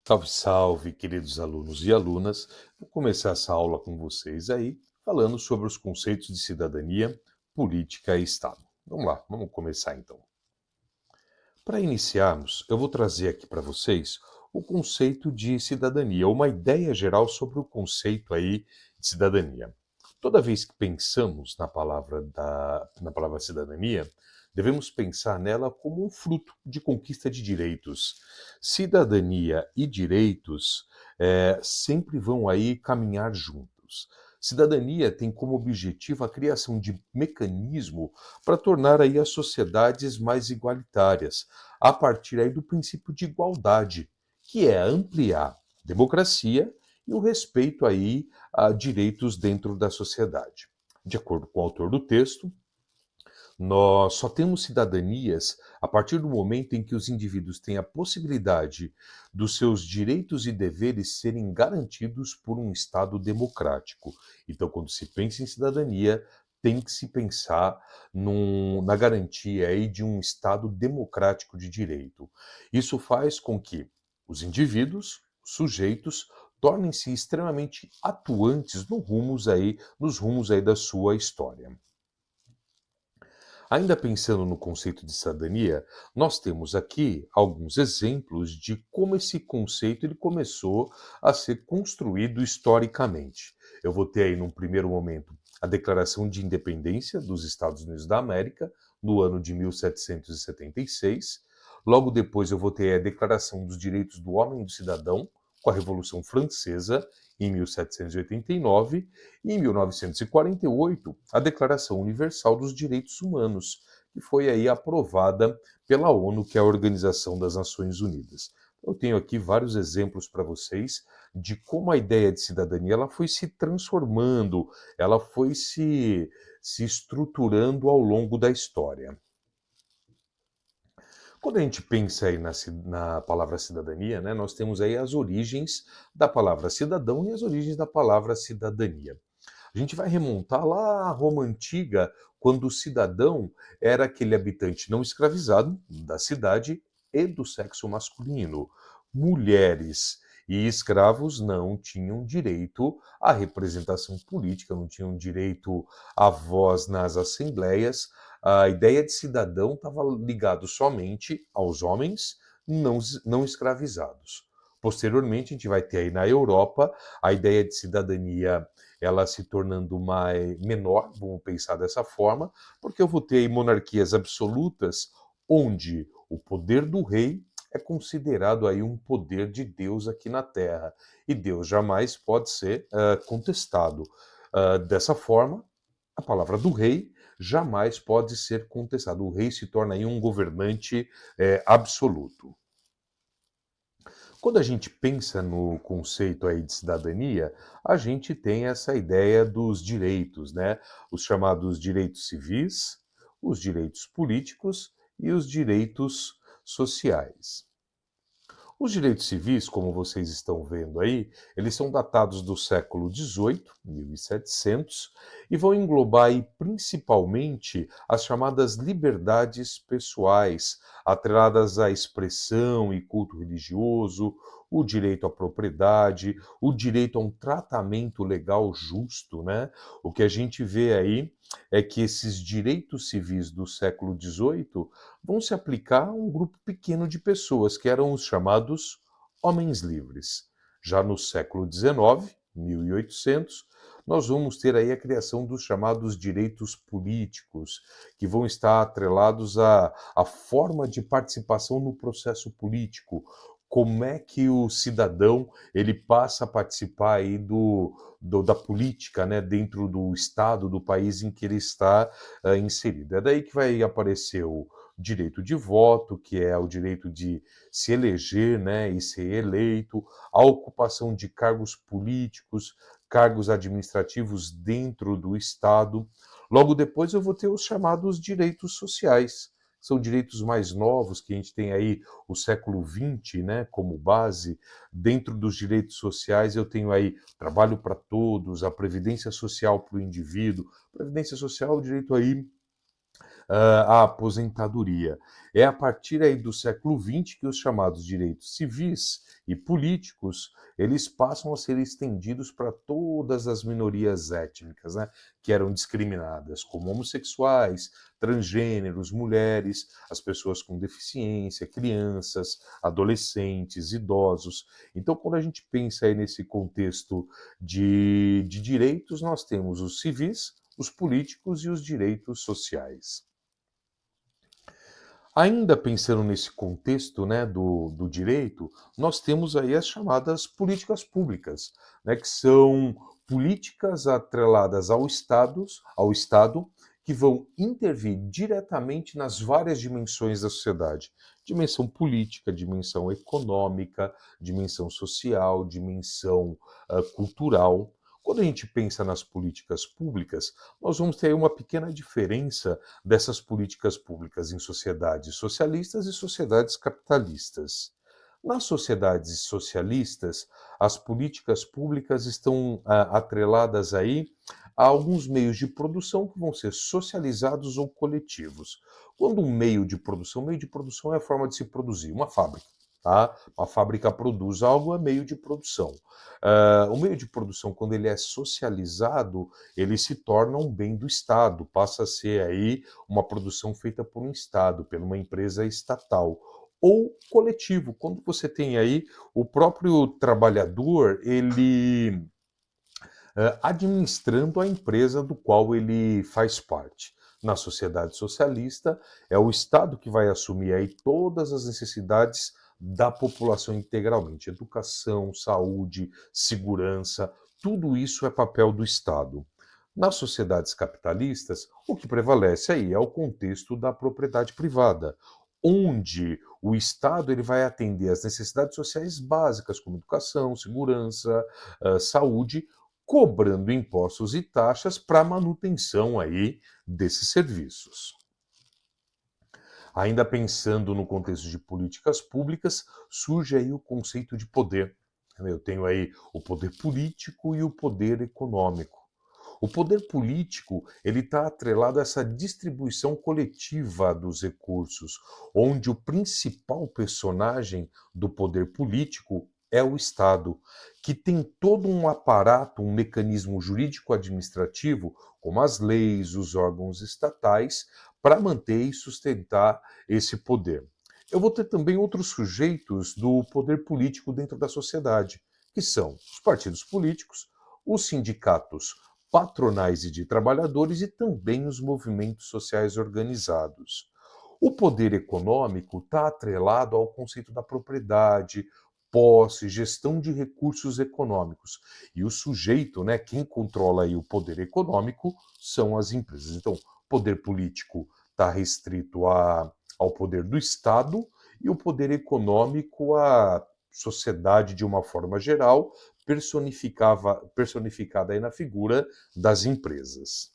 Salve, salve, queridos alunos e alunas. Vou começar essa aula com vocês aí, falando sobre os conceitos de cidadania, política e Estado. Vamos lá, vamos começar então. Para iniciarmos, eu vou trazer aqui para vocês o conceito de cidadania, uma ideia geral sobre o conceito aí de cidadania. Toda vez que pensamos na palavra cidadania, devemos pensar nela como um fruto de conquista de direitos. Cidadania e direitos sempre vão aí caminhar juntos. Cidadania tem como objetivo a criação de mecanismo para tornar aí as sociedades mais igualitárias, a partir aí do princípio de igualdade, que é ampliar democracia e o respeito aí a direitos dentro da sociedade. De acordo com o autor do texto, nós só temos cidadanias a partir do momento em que os indivíduos têm a possibilidade dos seus direitos e deveres serem garantidos por um Estado democrático. Então, quando se pensa em cidadania, tem que se pensar na garantia aí de um Estado democrático de direito. Isso faz com que os indivíduos, sujeitos, tornem-se extremamente atuantes nos rumos aí da sua história. Ainda pensando no conceito de cidadania, nós temos aqui alguns exemplos de como esse conceito ele começou a ser construído historicamente. Eu vou ter aí, num primeiro momento, a Declaração de Independência dos Estados Unidos da América, no ano de 1776. Logo depois, eu vou ter a Declaração dos Direitos do Homem e do Cidadão, com a Revolução Francesa, em 1789, e em 1948, a Declaração Universal dos Direitos Humanos, que foi aí aprovada pela ONU, que é a Organização das Nações Unidas. Eu tenho aqui vários exemplos para vocês de como a ideia de cidadania ela foi se transformando, ela foi se estruturando ao longo da história. Quando a gente pensa aí na palavra cidadania, né, nós temos aí as origens da palavra cidadão e as origens da palavra cidadania. A gente vai remontar lá à Roma Antiga, quando o cidadão era aquele habitante não escravizado da cidade e do sexo masculino. Mulheres e escravos não tinham direito à representação política, não tinham direito à voz nas assembleias. A ideia de cidadão estava ligado somente aos homens não escravizados. Posteriormente, a gente vai ter aí na Europa a ideia de cidadania ela se tornando menor, vamos pensar dessa forma, porque eu vou ter aí monarquias absolutas onde o poder do rei é considerado aí um poder de Deus aqui na Terra e Deus jamais pode ser contestado. Dessa forma, a palavra do rei jamais pode ser contestada. O rei se torna aí um governante absoluto. Quando a gente pensa no conceito aí de cidadania, a gente tem essa ideia dos direitos, né? Os chamados direitos civis, os direitos políticos e os direitos sociais. Os direitos civis, como vocês estão vendo aí, eles são datados do século XVIII, 1700, e vão englobar aí principalmente as chamadas liberdades pessoais, atreladas à expressão e culto religioso, o direito à propriedade, o direito a um tratamento legal justo, né? O que a gente vê aí é que esses direitos civis do século XVIII vão se aplicar a um grupo pequeno de pessoas, que eram os chamados homens livres. Já no século XIX, 1800, nós vamos ter aí a criação dos chamados direitos políticos, que vão estar atrelados à forma de participação no processo político. Como é que o cidadão ele passa a participar aí da política, né, dentro do estado, do país em que ele está inserido. É daí que vai aparecer o direito de voto, que é o direito de se eleger, né, e ser eleito, a ocupação de cargos políticos, cargos administrativos dentro do Estado. Logo depois eu vou ter os chamados direitos sociais. São direitos mais novos, que a gente tem aí o século XX, né, como base. Dentro dos direitos sociais eu tenho aí trabalho para todos, a previdência social para o indivíduo. Previdência social é o direito aí a aposentadoria. É a partir aí do século XX que os chamados direitos civis e políticos eles passam a ser estendidos para todas as minorias étnicas, né, que eram discriminadas, como homossexuais, transgêneros, mulheres, as pessoas com deficiência, crianças, adolescentes, idosos. Então, quando a gente pensa aí nesse contexto de direitos, nós temos os civis, os políticos e os direitos sociais. Ainda pensando nesse contexto, né, do direito, nós temos aí as chamadas políticas públicas, né, que são políticas atreladas ao Estado, que vão intervir diretamente nas várias dimensões da sociedade. Dimensão política, dimensão econômica, dimensão social, dimensão cultural. Quando a gente pensa nas políticas públicas, nós vamos ter aí uma pequena diferença dessas políticas públicas em sociedades socialistas e sociedades capitalistas. Nas sociedades socialistas, as políticas públicas estão atreladas aí a alguns meios de produção que vão ser socializados ou coletivos. Quando meio de produção é a forma de se produzir, uma fábrica. Tá? Uma fábrica produz algo, é meio de produção. O meio de produção, quando ele é socializado, ele se torna um bem do Estado, passa a ser aí uma produção feita por um Estado, por uma empresa estatal. Ou coletivo, quando você tem aí o próprio trabalhador, ele administrando a empresa do qual ele faz parte. Na sociedade socialista, é o Estado que vai assumir aí todas as necessidades da população integralmente. Educação, saúde, segurança, tudo isso é papel do Estado. Nas sociedades capitalistas, o que prevalece aí é o contexto da propriedade privada, onde o Estado ele vai atender às necessidades sociais básicas, como educação, segurança, saúde, cobrando impostos e taxas para a manutenção aí desses serviços. Ainda pensando no contexto de políticas públicas, surge aí o conceito de poder. Eu tenho aí o poder político e o poder econômico. O poder político ele está atrelado a essa distribuição coletiva dos recursos, onde o principal personagem do poder político é o Estado, que tem todo um aparato, um mecanismo jurídico-administrativo, como as leis, os órgãos estatais, para manter e sustentar esse poder. Eu vou ter também outros sujeitos do poder político dentro da sociedade, que são os partidos políticos, os sindicatos patronais e de trabalhadores e também os movimentos sociais organizados. O poder econômico está atrelado ao conceito da propriedade, posse, gestão de recursos econômicos. E o sujeito, né, quem controla aí o poder econômico, são as empresas. Então, o poder político está restrito ao poder do Estado e o poder econômico à sociedade de uma forma geral, personificada aí na figura das empresas.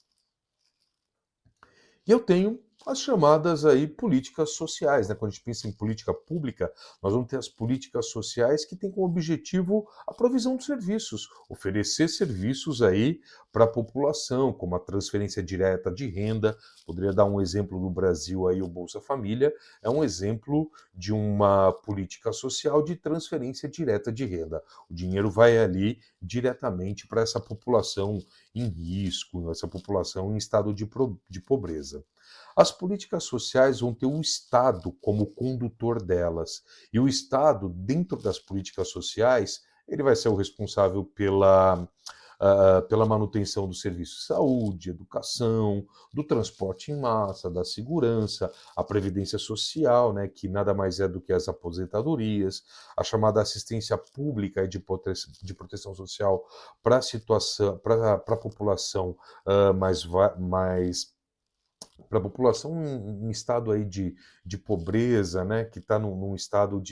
E eu tenho as chamadas aí políticas sociais, né? Quando a gente pensa em política pública, nós vamos ter as políticas sociais que têm como objetivo a provisão de serviços, oferecer serviços aí para a população, como a transferência direta de renda. Poderia dar um exemplo do Brasil aí, o Bolsa Família, é um exemplo de uma política social de transferência direta de renda. O dinheiro vai ali diretamente para essa população em risco, essa população em estado de pobreza. As políticas sociais vão ter o Estado como condutor delas. E o Estado, dentro das políticas sociais, ele vai ser o responsável pela manutenção do serviço de saúde, educação, do transporte em massa, da segurança, a previdência social, né, que nada mais é do que as aposentadorias, a chamada assistência pública de proteção social para a situação, para a população mais para a população em estado aí de pobreza, né, que está num estado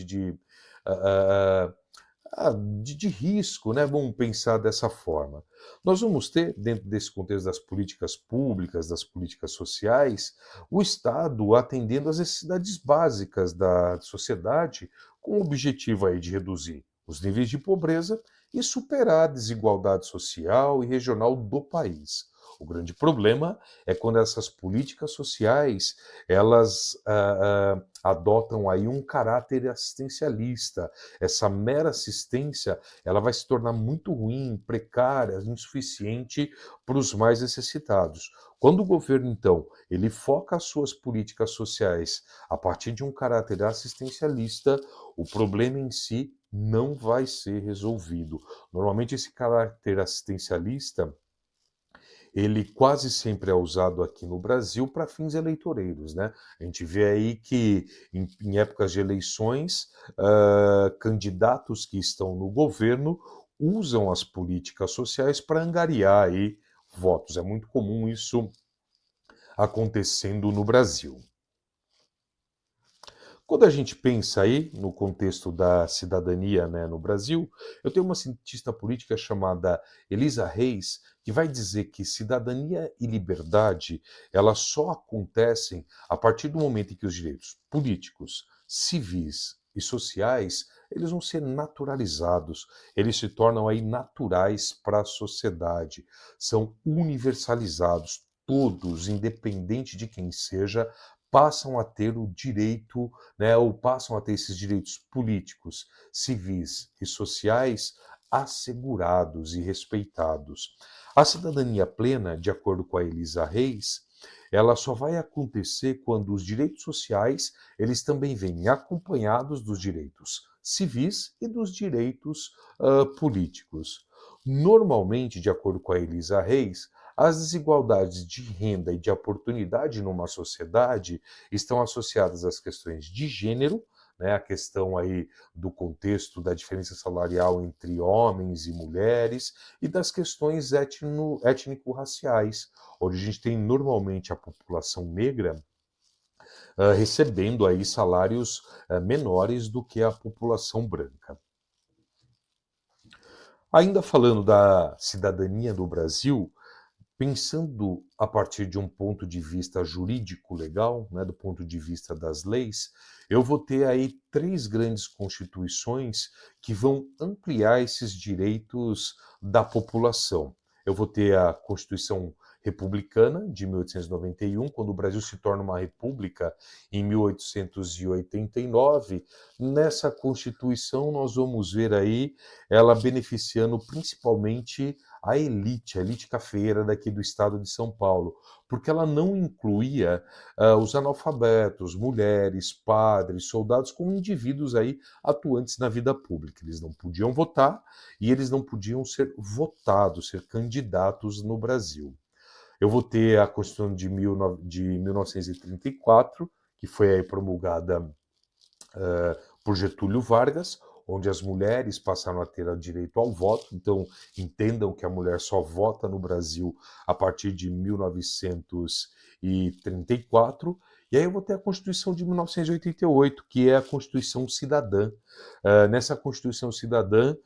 ah, de risco, né? Vamos pensar dessa forma. Nós vamos ter, dentro desse contexto das políticas públicas, das políticas sociais, o Estado atendendo às necessidades básicas da sociedade, com o objetivo aí de reduzir os níveis de pobreza e superar a desigualdade social e regional do país. O grande problema é quando essas políticas sociais elas adotam aí um caráter assistencialista. Essa mera assistência ela vai se tornar muito ruim, precária, insuficiente para os mais necessitados. Quando o governo, então, ele foca as suas políticas sociais a partir de um caráter assistencialista, o problema em si não vai ser resolvido. Normalmente esse caráter assistencialista ele quase sempre é usado aqui no Brasil para fins eleitoreiros, né? A gente vê aí que em épocas de eleições, candidatos que estão no governo usam as políticas sociais para angariar aí votos. É muito comum isso acontecendo no Brasil. Quando a gente pensa aí no contexto da cidadania, né, no Brasil, eu tenho uma cientista política chamada Elisa Reis, que vai dizer que cidadania e liberdade, elas só acontecem a partir do momento em que os direitos políticos, civis e sociais, eles vão ser naturalizados, eles se tornam aí naturais para a sociedade, são universalizados, todos, independente de quem seja, passam a ter o direito, né, ou passam a ter esses direitos políticos, civis e sociais assegurados e respeitados. A cidadania plena, de acordo com a Elisa Reis, ela só vai acontecer quando os direitos sociais, eles também vêm acompanhados dos direitos civis e dos direitos políticos. Normalmente, de acordo com a Elisa Reis, as desigualdades de renda e de oportunidade numa sociedade estão associadas às questões de gênero, né, a questão aí do contexto da diferença salarial entre homens e mulheres e das questões étnico-raciais, onde a gente tem normalmente a população negra recebendo aí salários menores do que a população branca. Ainda falando da cidadania no Brasil, pensando a partir de um ponto de vista jurídico legal, né, do ponto de vista das leis, eu vou ter aí três grandes constituições que vão ampliar esses direitos da população. Eu vou ter a Constituição Republicana de 1891, quando o Brasil se torna uma república em 1889. Nessa Constituição nós vamos ver aí ela beneficiando principalmente a elite cafeira daqui do estado de São Paulo, porque ela não incluía os analfabetos, mulheres, padres, soldados como indivíduos aí atuantes na vida pública. Eles não podiam votar e eles não podiam ser votados, ser candidatos no Brasil. Eu vou ter a Constituição de 1934, que foi aí promulgada por Getúlio Vargas, onde as mulheres passaram a ter direito ao voto. Então, entendam que a mulher só vota no Brasil a partir de 1934. E aí eu vou ter a Constituição de 1988, que é a Constituição Cidadã. Nessa Constituição Cidadã,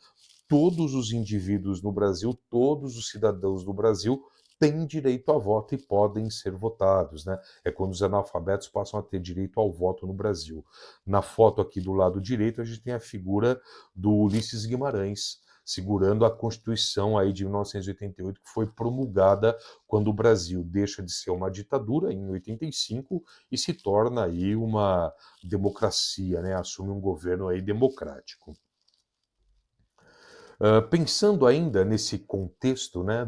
todos os indivíduos no Brasil, todos os cidadãos do Brasil têm direito a voto e podem ser votados, né? É quando os analfabetos passam a ter direito ao voto no Brasil. Na foto aqui do lado direito, a gente tem a figura do Ulisses Guimarães, segurando a Constituição aí de 1988, que foi promulgada quando o Brasil deixa de ser uma ditadura, em 85, e se torna aí uma democracia, né? Assume um governo aí democrático. Pensando ainda nesse contexto, né,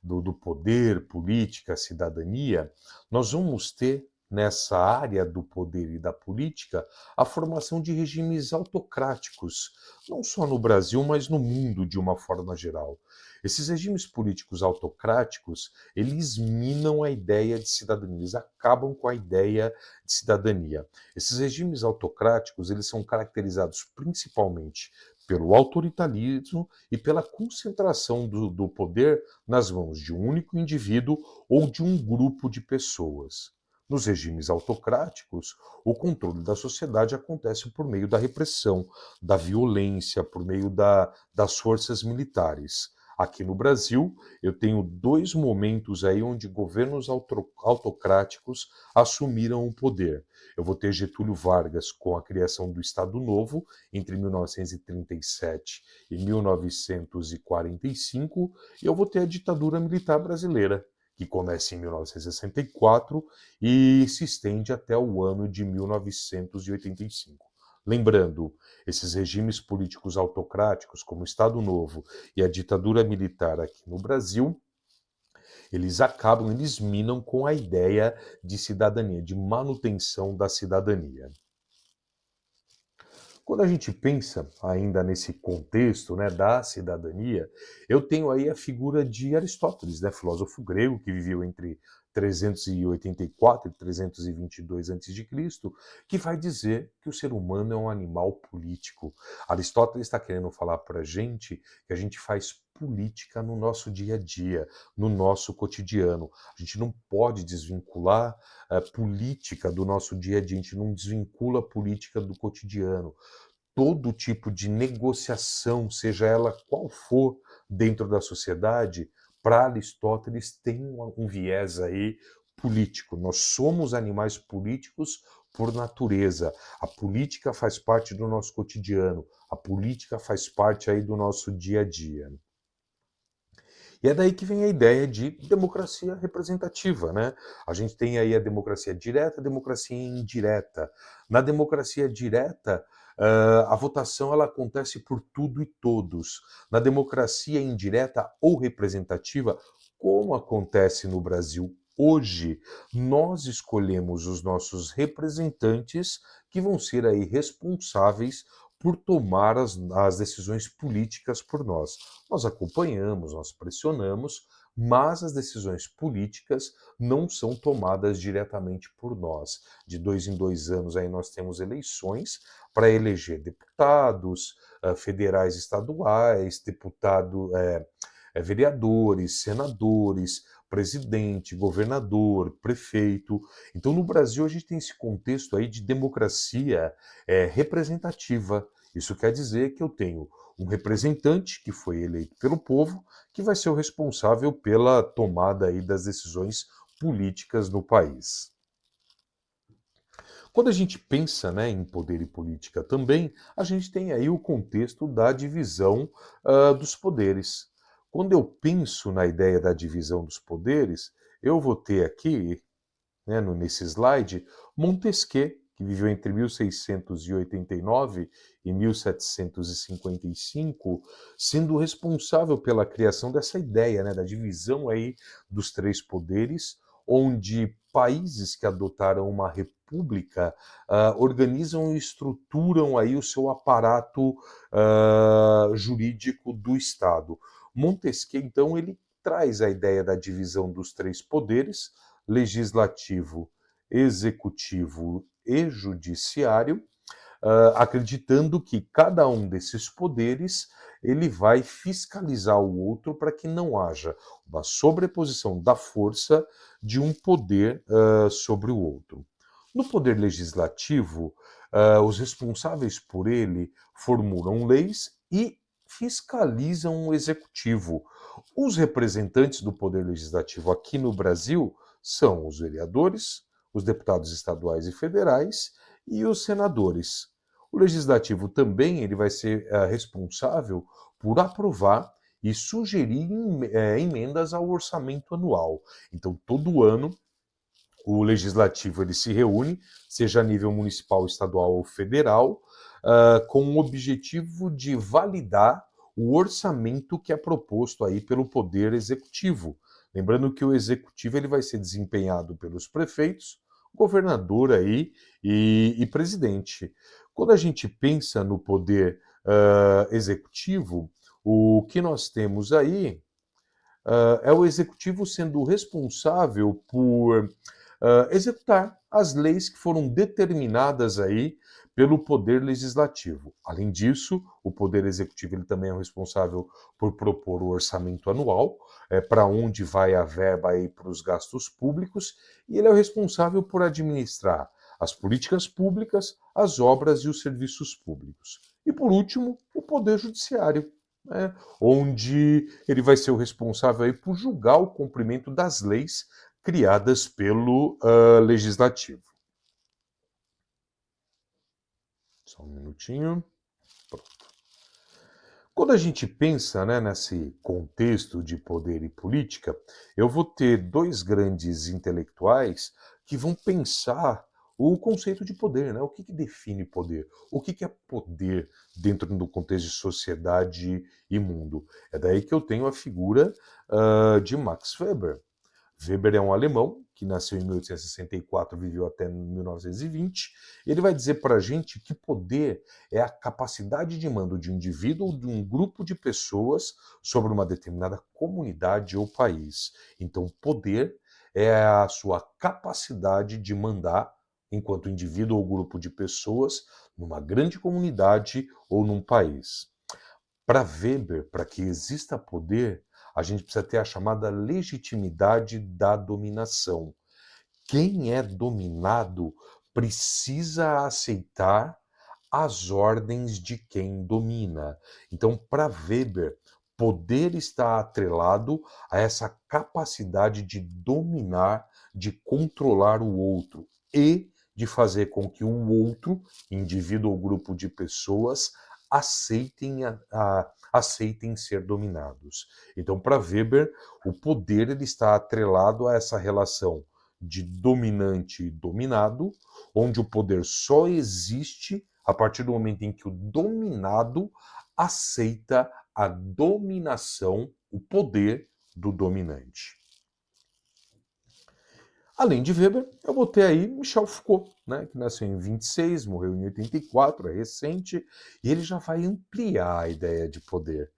do poder, política, cidadania, nós vamos ter nessa área do poder e da política a formação de regimes autocráticos, não só no Brasil, mas no mundo de uma forma geral. Esses regimes políticos autocráticos, eles minam a ideia de cidadania, eles acabam com a ideia de cidadania. Esses regimes autocráticos, eles são caracterizados principalmente pelo autoritarismo e pela concentração do poder nas mãos de um único indivíduo ou de um grupo de pessoas. Nos regimes autocráticos, o controle da sociedade acontece por meio da repressão, da violência, por meio das forças militares. Aqui no Brasil, eu tenho dois momentos aí onde governos autocráticos assumiram o poder. Eu vou ter Getúlio Vargas com a criação do Estado Novo entre 1937 e 1945, e eu vou ter a ditadura militar brasileira, que começa em 1964 e se estende até o ano de 1985. Lembrando, esses regimes políticos autocráticos, como o Estado Novo e a ditadura militar aqui no Brasil, eles minam com a ideia de cidadania, de manutenção da cidadania. Quando a gente pensa ainda nesse contexto, né, da cidadania, eu tenho aí a figura de Aristóteles, né, filósofo grego que viveu entre 384 e 322 a.C., que vai dizer que o ser humano é um animal político. Aristóteles está querendo falar para a gente que a gente faz política no nosso dia a dia, no nosso cotidiano. A gente não pode desvincular a política do nosso dia a dia, a gente não desvincula a política do cotidiano. Todo tipo de negociação, seja ela qual for dentro da sociedade, para Aristóteles tem um viés aí político. Nós somos animais políticos por natureza. A política faz parte do nosso cotidiano, a política faz parte aí do nosso dia a dia. E é daí que vem a ideia de democracia representativa, né? A gente tem aí a democracia direta, a democracia indireta. Na democracia direta, a votação ela acontece por tudo e todos. Na democracia indireta ou representativa, como acontece no Brasil hoje, nós escolhemos os nossos representantes que vão ser aí responsáveis por tomar as decisões políticas por nós. Nós acompanhamos, nós pressionamos, mas as decisões políticas não são tomadas diretamente por nós. De 2 em 2 anos aí nós temos eleições para eleger deputados, federais, estaduais, vereadores, senadores, presidente, governador, prefeito. Então, no Brasil, a gente tem esse contexto aí de democracia representativa. Isso quer dizer que eu tenho um representante que foi eleito pelo povo, que vai ser o responsável pela tomada aí das decisões políticas no país. Quando a gente pensa, né, em poder e política também, a gente tem aí o contexto da divisão dos poderes. Quando eu penso na ideia da divisão dos poderes, eu vou ter aqui, né, nesse slide, Montesquieu, que viveu entre 1689 e 1755, sendo responsável pela criação dessa ideia, né, da divisão aí dos três poderes, onde países que adotaram uma república organizam e estruturam aí o seu aparato jurídico do Estado. Montesquieu, então, ele traz a ideia da divisão dos três poderes, legislativo, executivo e judiciário, acreditando que cada um desses poderes ele vai fiscalizar o outro para que não haja uma sobreposição da força de um poder sobre o outro. No poder legislativo, os responsáveis por ele formulam leis e fiscalizam o executivo. Os representantes do poder legislativo aqui no Brasil são os vereadores, os deputados estaduais e federais e os senadores. O legislativo também ele vai ser responsável por aprovar e sugerir emendas ao orçamento anual. Então, todo ano, o legislativo ele se reúne, seja a nível municipal, estadual ou federal, com o objetivo de validar o orçamento que é proposto aí pelo Poder Executivo. Lembrando que o Executivo ele vai ser desempenhado pelos prefeitos, governador aí e presidente. Quando a gente pensa no Poder Executivo, o que nós temos aí é o Executivo sendo responsável por executar as leis que foram determinadas aí pelo Poder Legislativo. Além disso, o Poder Executivo ele também é o responsável por propor o orçamento anual, para onde vai a verba aí para os gastos públicos, e ele é o responsável por administrar as políticas públicas, as obras e os serviços públicos. E por último, o Poder Judiciário. né, onde ele vai ser o responsável aí por julgar o cumprimento das leis criadas pelo legislativo. Só um minutinho. Quando a gente pensa, né, nesse contexto de poder e política, eu vou ter dois grandes intelectuais que vão pensar o conceito de poder, né? O que define poder? O que é poder dentro do contexto de sociedade e mundo? É daí que eu tenho a figura de Max Weber. Weber é um alemão que nasceu em 1864, viveu até 1920. Ele vai dizer para a gente que poder é a capacidade de mando de um indivíduo ou de um grupo de pessoas sobre uma determinada comunidade ou país. Então, poder é a sua capacidade de mandar, enquanto indivíduo ou grupo de pessoas, numa grande comunidade ou num país. Para Weber, para que exista poder, a gente precisa ter a chamada legitimidade da dominação. Quem é dominado precisa aceitar as ordens de quem domina. Então, para Weber, poder está atrelado a essa capacidade de dominar, de controlar o outro e de fazer com que o outro, indivíduo ou grupo de pessoas, aceitem ser dominados. Então, para Weber, o poder ele está atrelado a essa relação de dominante e dominado, onde o poder só existe a partir do momento em que o dominado aceita a dominação, o poder do dominante. Além de Weber, eu vou ter aí Michel Foucault, né, que nasceu em 26, morreu em 84, é recente, e ele já vai ampliar a ideia de poder.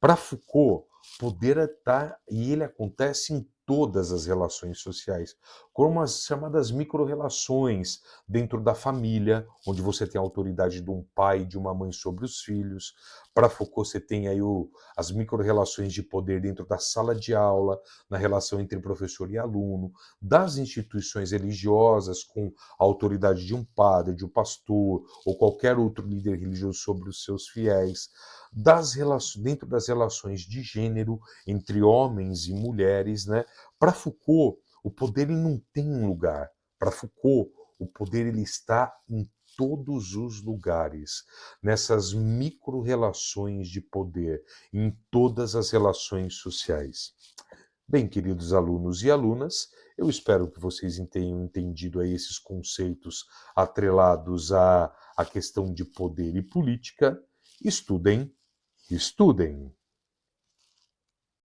Para Foucault, poder está e ele acontece em todas as relações sociais, como as chamadas micro-relações dentro da família, onde você tem a autoridade de um pai e de uma mãe sobre os filhos. Para Foucault, você tem aí as micro-relações de poder dentro da sala de aula, na relação entre professor e aluno, das instituições religiosas com a autoridade de um padre, de um pastor ou qualquer outro líder religioso sobre os seus fiéis, dentro das relações de gênero entre homens e mulheres, né? Para Foucault, o poder ele não tem um lugar. Para Foucault, o poder ele está em todos os lugares, nessas micro-relações de poder, em todas as relações sociais. Bem, queridos alunos e alunas, eu espero que vocês tenham entendido aí esses conceitos atrelados à questão de poder e política. Estudem, estudem.